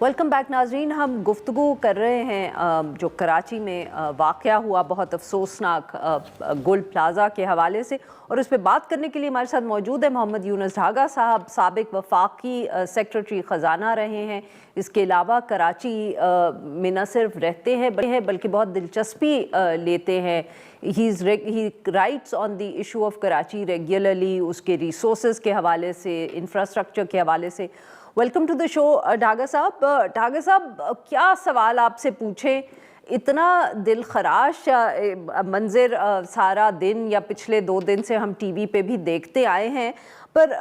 Welcome back नाजरीन। हम गुफ्तगू कर रहे हैं जो कराची में वाक़या हुआ बहुत अफसोसनाक गोल प्लाज़ा के हवाले से, और उस पर बात करने के लिए हमारे साथ मौजूद है मोहम्मद यूनुस ढागा साहब। साबिक वफाकी सेक्रेटरी ख़जाना रहे हैं। इसके अलावा कराची में न सिर्फ रहते हैं बल्कि बहुत दिलचस्पी लेते हैं। ही rights on the issue of Karachi regularly, उसके रिसोर्सेज के हवाले से, इंफ्रास्ट्रक्चर के हवाले से। वेलकम टू द शो ढागा साहब। ढागा साहब, क्या सवाल आपसे पूछें? इतना दिल खराश मंजर सारा दिन या पिछले 2 दिन से हम टीवी पे भी देखते आए हैं, पर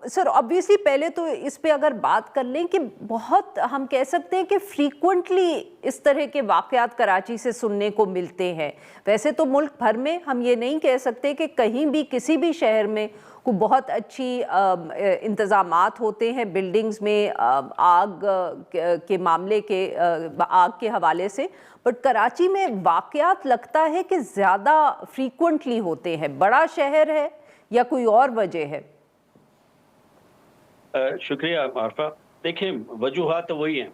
सर ऑब्वियसली पहले तो इस पे अगर बात कर लें कि बहुत हम कह सकते हैं कि फ्रीक्वेंटली इस तरह के वाक़यात कराची से सुनने को मिलते हैं। वैसे तो मुल्क भर में हम ये नहीं कह सकते कि कहीं भी किसी भी शहर में को बहुत अच्छी इंतज़ामात होते हैं बिल्डिंग्स में आग के मामले के आग के हवाले से, बट कराची में वाक़यात लगता है कि ज़्यादा फ्रीक्वेंटली होते हैं। बड़ा शहर है या कोई और वजह है? शुक्रिया आरफा। देखिए, वजूहात तो वही हैं।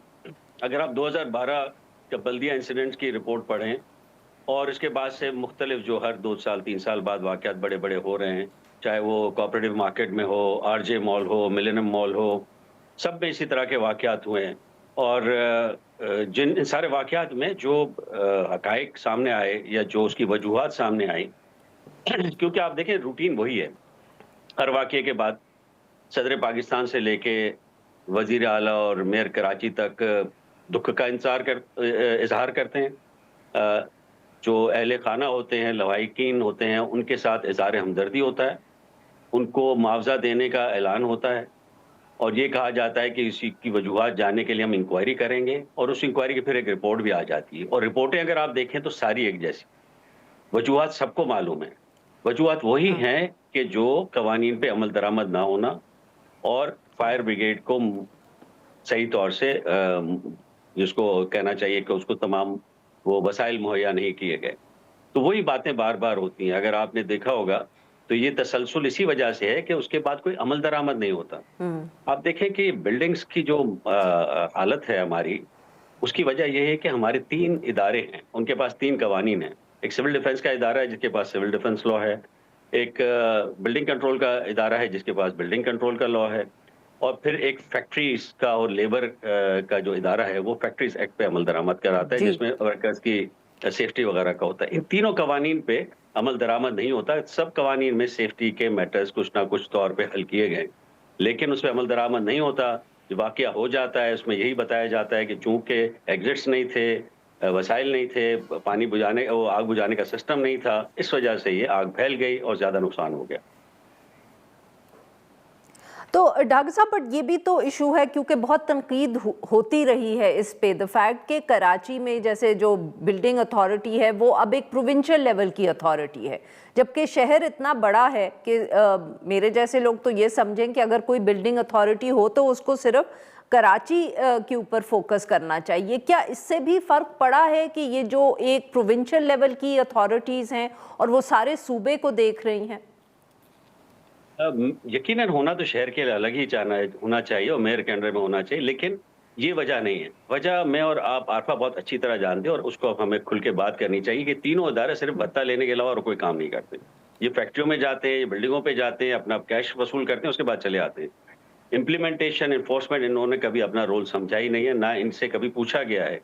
अगर आप 2012 का बल्दिया इंसिडेंट्स की रिपोर्ट पढ़ें और इसके बाद से मुख्तलिफ जो हर 2 साल 3 साल बाद वाक़यात बड़े बड़े हो रहे हैं, चाहे वो कोऑपरेटिव मार्केट में हो, आरजे मॉल हो, मिलेनियम मॉल हो, सब में इसी तरह के वाक़यात हुए हैं। और जिन इन सारे वाक़यात में जो हक़ाइक़ सामने आए या जो उसकी वजूहात सामने आई क्योंकि आप देखें रूटीन वही है। हर वाक़ये के बाद सदर पाकिस्तान से लेके वज़ीर आला और मेयर कराची तक दुख का इज़हार करते हैं। जो अहले खाना होते हैं, लवाहिकीन होते हैं, उनके साथ इज़हार हमदर्दी होता है, उनको मुआवज़ा देने का ऐलान होता है और ये कहा जाता है कि इसी की वजूहात जानने के लिए हम इंक्वायरी करेंगे, और उस इंक्वायरी की फिर एक रिपोर्ट भी आ जाती है। और रिपोर्टें अगर आप देखें तो सारी एक जैसी, वजूहात सबको मालूम है। वजूहात वही हैं कि जो कवानीन पे अमल दरामद ना होना और फायर ब्रिगेड को सही तौर से जिसको कहना चाहिए कि उसको तमाम वो वसाइल मुहैया नहीं किए गए। तो वही बातें बार-बार होती हैं। अगर आपने देखा होगा तो ये तसलसल इसी वजह से है कि उसके बाद कोई अमल दरामद नहीं होता। आप देखें कि बिल्डिंग्स की जो हालत है हमारी, उसकी वजह ये है कि हमारे 3 इदारे हैं, उनके पास 3 कवानीन हैं। एक सिविल डिफेंस का इदारा है जिसके पास सिविल डिफेंस लॉ है, एक बिल्डिंग कंट्रोल का इदारा है जिसके पास बिल्डिंग कंट्रोल का लॉ है, और फिर एक फैक्ट्रीज का और लेबर का जो इदारा है वो फैक्ट्रीज एक्ट पे अमल दरामद कराता है, जिसमें वर्कर्स की सेफ्टी वगैरह का होता है। इन तीनों कवानीन पे अमल दरामद नहीं होता। सब कवानीन में सेफ्टी के मैटर्स कुछ ना कुछ तौर पे हल किए गए, लेकिन उसमें अमल दरामद नहीं होता। जो वाक़या हो जाता है उसमें यही बताया जाता है कि चूंकि एग्जिट्स नहीं थे, वसाइल नहीं थे, पानी बुझाने वो आग बुझाने का सिस्टम नहीं था, इस वजह से ये आग फैल गई और ज़्यादा नुकसान हो गया। तो ढागा साहब, बट ये भी तो इशू है क्योंकि बहुत तनकीद होती रही है इस पे, द फैक्ट कि कराची में जैसे जो बिल्डिंग अथॉरिटी है वो अब एक प्रोविंशियल लेवल की अथॉरिटी है, जबकि शहर इतना बड़ा है कि मेरे जैसे लोग तो ये समझें कि अगर कोई बिल्डिंग अथॉरिटी हो तो उसको सिर्फ कराची के ऊपर फोकस करना चाहिए। क्या इससे भी फ़र्क पड़ा है कि ये जो एक प्रोविंशियल लेवल की अथॉरिटीज़ हैं और वो सारे सूबे को देख रही हैं? यकीनन होना तो शहर के लिए अलग ही होना चाहिए और मेयर के अंडर में होना चाहिए, लेकिन ये वजह नहीं है। वजह मैं और आप आरफा बहुत अच्छी तरह जानते हैं और उसको अब हमें खुल के बात करनी चाहिए कि तीनों इदारे सिर्फ भत्ता लेने के अलावा और कोई काम नहीं करते। ये फैक्ट्रियों में जाते हैं, ये बिल्डिंगों पे जाते हैं, अपना कैश वसूल करते हैं, उसके बाद चले आते हैं। इम्प्लीमेंटेशन, एनफोर्समेंट इन्होंने कभी अपना रोल समझा ही नहीं है, ना इनसे कभी पूछा गया है।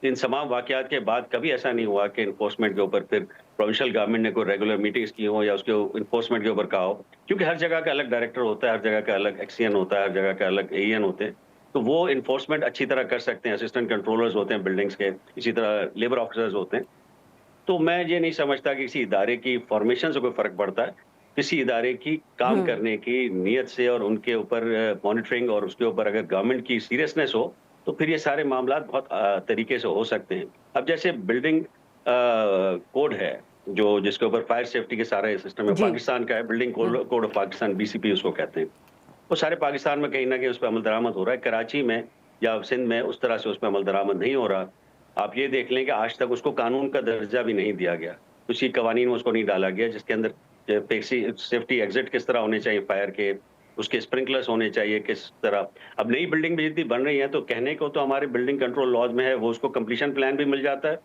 इन तमाम वाक़यात के बाद कभी ऐसा नहीं हुआ कि एनफोर्समेंट के ऊपर फिर प्रोविंशियल गवर्नमेंट ने कोई रेगुलर मीटिंग्स की हो या उसके एनफोर्समेंट के ऊपर कहा हो, क्योंकि हर जगह का अलग डायरेक्टर होता है, हर जगह का अलग एक्सीएन होता है, हर जगह का अलग एईएन होते हैं। तो वो एनफोर्समेंट अच्छी तरह कर सकते हैं, असिस्टेंट कंट्रोलर्स होते हैं बिल्डिंग्स के, इसी तरह लेबर ऑफिसर्स होते हैं। तो मैं ये नहीं समझता कि किसी इदारे की फॉर्मेशन से कोई फ़र्क पड़ता है। किसी इदारे की काम करने की नीयत से और उनके ऊपर मॉनिटरिंग और उसके ऊपर अगर गवर्नमेंट की सीरियसनेस हो, तो फिर ये सारे मामलात बहुत तरीके से हो सकते हैं। अब जैसे बिल्डिंग कोड है, जो जिसके ऊपर फायर सेफ्टी के सारे सिस्टम है, जी। पाकिस्तान का है, building code of Pakistan, BCP उसको कहते हैं। वो सारे पाकिस्तान में कहीं न कहीं उस पे अमल दरामद हो रहा है। कराची में या सिंध में उस तरह से उस पे अमल दरामद नहीं हो रहा। आप ये देख लें कि आज तक उसको कानून का दर्जा भी नहीं दिया गया। किसी कवानीन में उसको नहीं डाला गया जिसके अंदर सेफ्टी एग्जिट किस तरह होने चाहिए फायर के, उसके स्प्रिंकलर्स होने चाहिए किस तरह। अब नई बिल्डिंग भी जितनी बन रही है तो कहने को तो हमारे बिल्डिंग कंट्रोल लॉज में है, वो उसको कंप्लीशन प्लान भी मिल जाता है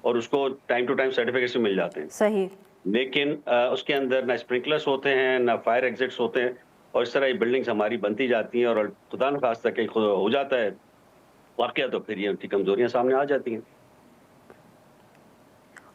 और उसको टाइम टू टाइम सर्टिफिकेट्स भी मिल जाते हैं। सही। लेकिन उसके अंदर ना स्प्रिंकलर्स होते हैं, ना फायर एग्जिट्स होते हैं और इस तरह ये बिल्डिंग्स हमारी बनती जाती हैं और खुदा न खास्ता कहीं हो जाता है वाकया तो फिर ये उनकी कमजोरियां सामने आ जाती हैं।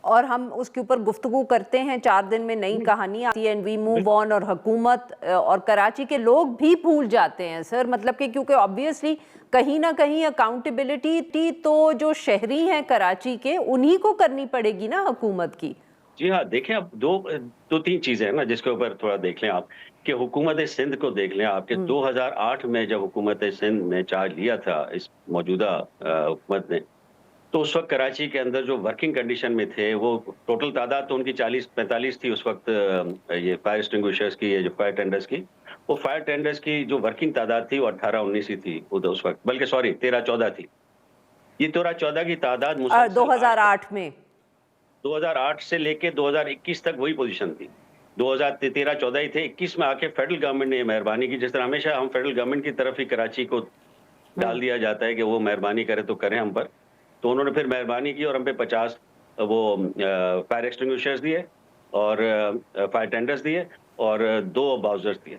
और हम उसके ऊपर गुफ्तगू करते हैं, 4 दिन में नई कहानी आती है एंड वी मूव ऑन, और हुकूमत और कराची के लोग भी भूल जाते हैं सर, मतलब कि क्योंकि ऑब्वियसली कहीं ना कहीं अकाउंटेबिलिटी तो जो शहरी हैं कराची के उन्हीं को करनी पड़ेगी ना हुकूमत की। जी हाँ, देखें अब दो तीन चीजें हैं ना जिसके ऊपर थोड़ा देख लें आप कि हुकूमत सिंध को देख लें आप कि 2008 में जब हुकूमत सिंध ने चार्ज लिया था इस मौजूदा हुकूमत ने, तो उस वक्त कराची के अंदर जो वर्किंग कंडीशन में थे वो टोटल तादाद तो उनकी 40-45 थी उस वक्त, ये फायर एक्सटिंग्विशर्स की, ये जो फायर टेंडर्स की, वो फायर टेंडर्स की जो वर्किंग तादाद थी वो 18-19 ही थी उस वक्त, बल्कि सॉरी 13-14 थी। ये 13-14 की तादाद मुसलसल 2008 में 2008 से लेके 2021 तक वही पोजीशन थी। 2013-14 ही थे, 21 में आके फेडरल गवर्नमेंट ने ये मेहरबानी की, जिस तरह हमेशा हम फेडरल गवर्नमेंट की तरफ ही कराची को डाल दिया जाता है कि वो मेहरबानी करे तो करें हम पर। तो उन्होंने फिर मेहरबानी की और हम पे 50 वो फायर एक्सटिंग्विशर्स दिए और फायर टेंडर्स दिए और 2 बाउजर्स दिए।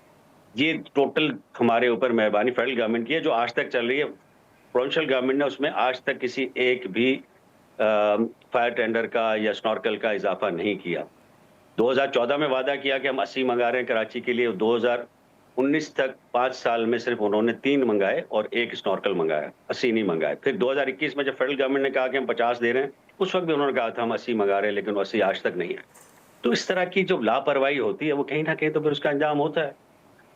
ये टोटल हमारे ऊपर मेहरबानी फेडरल गवर्नमेंट की है जो आज तक चल रही है। प्रोविंशियल गवर्नमेंट ने उसमें आज तक किसी एक भी फायर टेंडर का या स्नॉर्कल का इजाफा नहीं किया। 2014 में वादा किया कि हम 80 मंगा रहे हैं कराची के लिए, 2019 तक 5 साल में सिर्फ उन्होंने 3 मंगाए और 1 स्नॉर्कल मंगाया, 80 नहीं मंगाए। फिर 2021 में जब फेडरल गवर्नमेंट ने कहा कि हम 50 दे रहे हैं, उस वक्त भी उन्होंने कहा था हम 80 मंगा रहे हैं, लेकिन 80 आज तक नहीं है। तो इस तरह की जो लापरवाही होती है वो कहीं ना कहीं तो फिर उसका अंजाम होता है।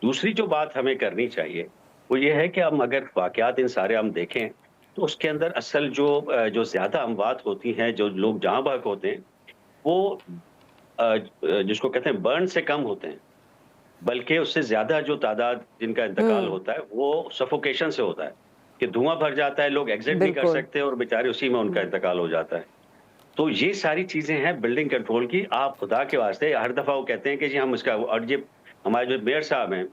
दूसरी जो बात हमें करनी चाहिए वो ये है कि हम अगर वाकयात इन सारे हम देखें तो उसके अंदर असल जो ज्यादा अमवात होती हैं, जो लोग जहां बहक होते हैं, वो जिसको कहते हैं बर्न से कम होते हैं, बल्कि उससे ज्यादा जो तादाद जिनका इंतकाल होता है वो सफोकेशन से होता है कि धुआं भर जाता है, लोग एग्जिट नहीं कर सकते और बेचारे उसी में उनका इंतकाल हो जाता है। तो ये सारी चीजें हैं बिल्डिंग कंट्रोल की। आप खुदा के वास्ते, हर दफा वो कहते हैं कि जी हम इसका, और ये हमारे जो मेयर साहब हैं,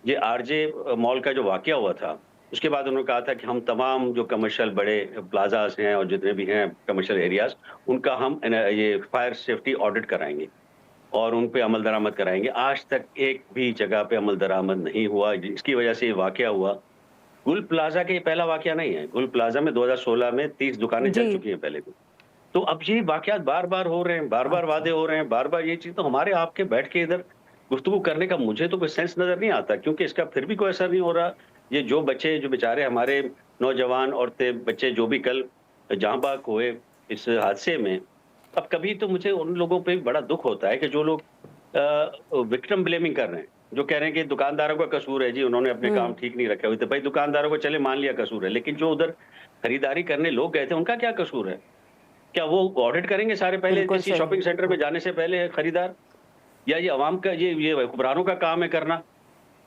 ये आरजे मॉल का जो वाकया हुआ था उसके बाद उन्होंने कहा था कि हम तमाम जो कमर्शियल बड़े प्लाजाज हैं और जितने भी हैं कमर्शियल एरियाज, उनका हम ये फायर सेफ्टी ऑडिट कराएंगे और उन पे अमल दरामद कराएंगे। आज तक एक भी जगह पे अमल दरामद नहीं हुआ, इसकी वजह से ये वाकया हुआ। गुल प्लाजा का ये पहला वाकया नहीं है। गुल प्लाजा में 2016 में 30 दुकानें जल चुकी हैं पहले भी। तो अब ये वाकयात बार बार हो रहे हैं, बार बार वादे हो रहे हैं, बार बार ये चीज, तो हमारे आपके बैठ के इधर गुफ्तगू करने का मुझे तो कोई सेंस नजर नहीं आता, क्योंकि इसका फिर भी कोई असर नहीं हो रहा। ये जो बच्चे, जो बेचारे हमारे नौजवान औरतें बच्चे जो भी कल जहां बाग हुए इस हादसे में, अब कभी तो मुझे उन लोगों पे बड़ा दुख होता है कि जो लोग विक्टिम ब्लेमिंग कर रहे हैं, जो कह रहे हैं कि दुकानदारों का कसूर है जी, उन्होंने अपने काम ठीक नहीं रखे हुए थे। भाई दुकानदारों को चले मान लिया कसूर है, लेकिन जो उधर खरीदारी करने लोग गए थे उनका क्या कसूर है? क्या वो ऑडिट करेंगे सारे पहले किसी शॉपिंग सेंटर में जाने से पहले खरीदार? या ये अवाम का, ये हुक्मरानों का काम है करना?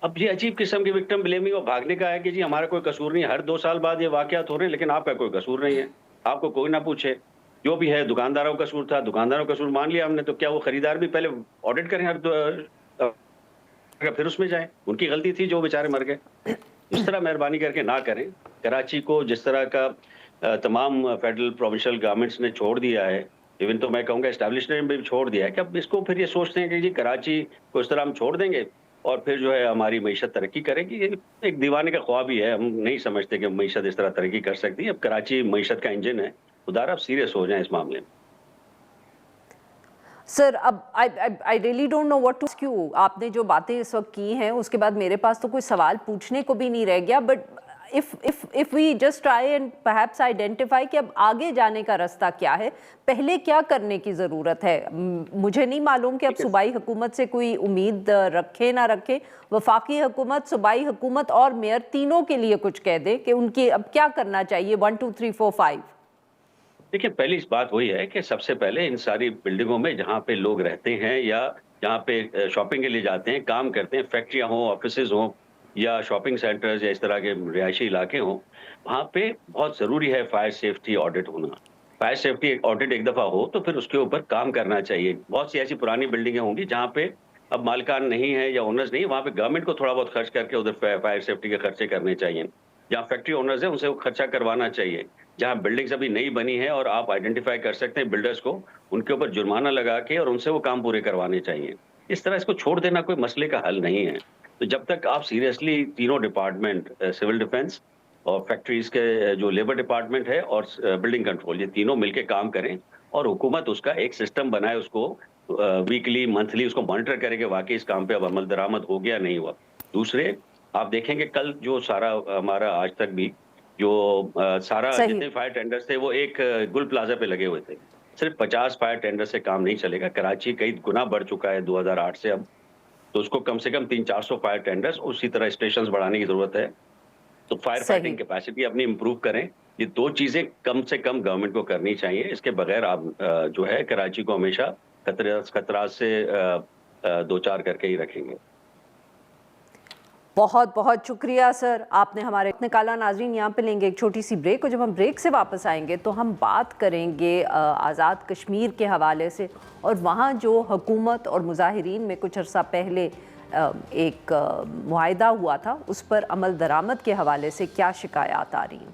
अब ये अजीब किस्म की विक्टिम ब्लेमिंग और भागने का है कि जी हमारा कोई कसूर नहीं। हर 2 साल बाद ये वाकयात हो रहे हैं, लेकिन आपका कोई कसूर नहीं है, आपको कोई ना पूछे। जो भी है दुकानदारों का कसूर था, दुकानदारों का कसूर मान लिया हमने, तो क्या वो खरीदार भी पहले ऑडिट करें फिर उसमें जाएं? उनकी गलती थी जो बेचारे मर गए। इस तरह मेहरबानी करके ना करें। कराची को जिस तरह का तमाम फेडरल प्रोविंशियल गवर्नमेंट्स ने छोड़ दिया है, इवन तो मैं कहूँगा एस्टैब्लिशमेंट ने भी छोड़ दिया है, कि अब इसको फिर ये सोचते हैं कि जी कराची को इस तरह हम छोड़ देंगे और फिर जो है हमारी मईशत तरक्की करेगी। ये एक दीवाने का ख्वाब ही है। हम नहीं समझते कि मईशत इस तरह तरक्की कर सकती है। अब कराची मईशत का इंजन है। खुदा आप सीरियस हो जाएं इस मामले में। सर अब I really don't know what to ask you. आपने जो बातें इस वक्त की हैं उसके बाद मेरे पास तो कोई सवाल पूछने को भी नहीं रह गया, but if we just try and perhaps identify कि अब आगे जाने का रास्ता क्या है, पहले क्या करने की ज़रूरत है। मुझे नहीं मालूम कि अब सूबाई हुकूमत से कोई उम्मीद रखे ना रखे, वफाकी हुकूमत, सूबाई हुकूमत और मेयर तीनों के लिए कुछ कह दे कि उनकी अब क्या करना चाहिए। 1 2 3 4 5। देखिए, पहली इस बात वही है कि सबसे पहले इन सारी बिल्डिंगों में जहाँ पे लोग रहते हैं या जहाँ पे शॉपिंग के लिए जाते हैं, काम करते हैं, फैक्ट्रियाँ हों, ऑफिसेज हों या शॉपिंग सेंटर्स या इस तरह के रिहायशी इलाके हों, वहाँ पे बहुत ज़रूरी है फायर सेफ्टी ऑडिट होना। फायर सेफ्टी ऑडिट एक दफ़ा हो तो फिर उसके ऊपर काम करना चाहिए। बहुत सी ऐसी पुरानी बिल्डिंगें होंगी जहाँ पे अब मालिकान नहीं है या ओनर्स नहीं है, वहाँ पे गवर्नमेंट को थोड़ा बहुत खर्च करके उधर फायर सेफ्टी के खर्चे करने चाहिए। जहाँ फैक्ट्री ओनर्स हैं उनसे वो खर्चा करवाना चाहिए। जहाँ बिल्डिंग्स अभी नई बनी है और आप आइडेंटिफाई कर सकते हैं बिल्डर्स को, उनके ऊपर जुर्माना लगा के और उनसे वो काम पूरे करवाने चाहिए। इस तरह इसको छोड़ देना कोई मसले का हल नहीं है। तो जब तक आप सीरियसली तीनों डिपार्टमेंट सिविल डिफेंस और फैक्ट्रीज के जो लेबर डिपार्टमेंट है और बिल्डिंग कंट्रोल, ये तीनों मिलके काम करें और हुकूमत उसका एक सिस्टम बनाए, उसको वीकली मंथली उसको मॉनिटर करे कि वाकई इस काम पे अब अमल दरामद हो गया नहीं हुआ। दूसरे, आप देखेंगे कल जो सारा हमारा आज तक भी जो सारा सही। जितने फायर टेंडर्स थे वो एक गुल प्लाजा पे लगे हुए थे। सिर्फ 50 फायर टेंडर से काम नहीं चलेगा। कराची कई गुना बढ़ चुका है 2008 से अब, तो उसको कम से कम 300-400 फायर टेंडर्स, उसी तरह स्टेशंस बढ़ाने की जरूरत है। तो फायर सही। फाइटिंग कैपेसिटी अपनी इम्प्रूव करें। ये 2 चीजें कम से कम गवर्नमेंट को करनी चाहिए। इसके बगैर आप जो है कराची को हमेशा खतरा से दो चार करके ही रखेंगे। बहुत बहुत शुक्रिया सर, आपने हमारे निकाला। नाजरीन, यहाँ पे लेंगे एक छोटी सी ब्रेक, और जब हम ब्रेक से वापस आएंगे तो हम बात करेंगे आज़ाद कश्मीर के हवाले से, और वहाँ जो हुकूमत और मुजाहिरीन में कुछ अर्सा पहले एक मुआहिदा हुआ था उस पर अमल दरामद के हवाले से क्या शिकायत आ रही हैं।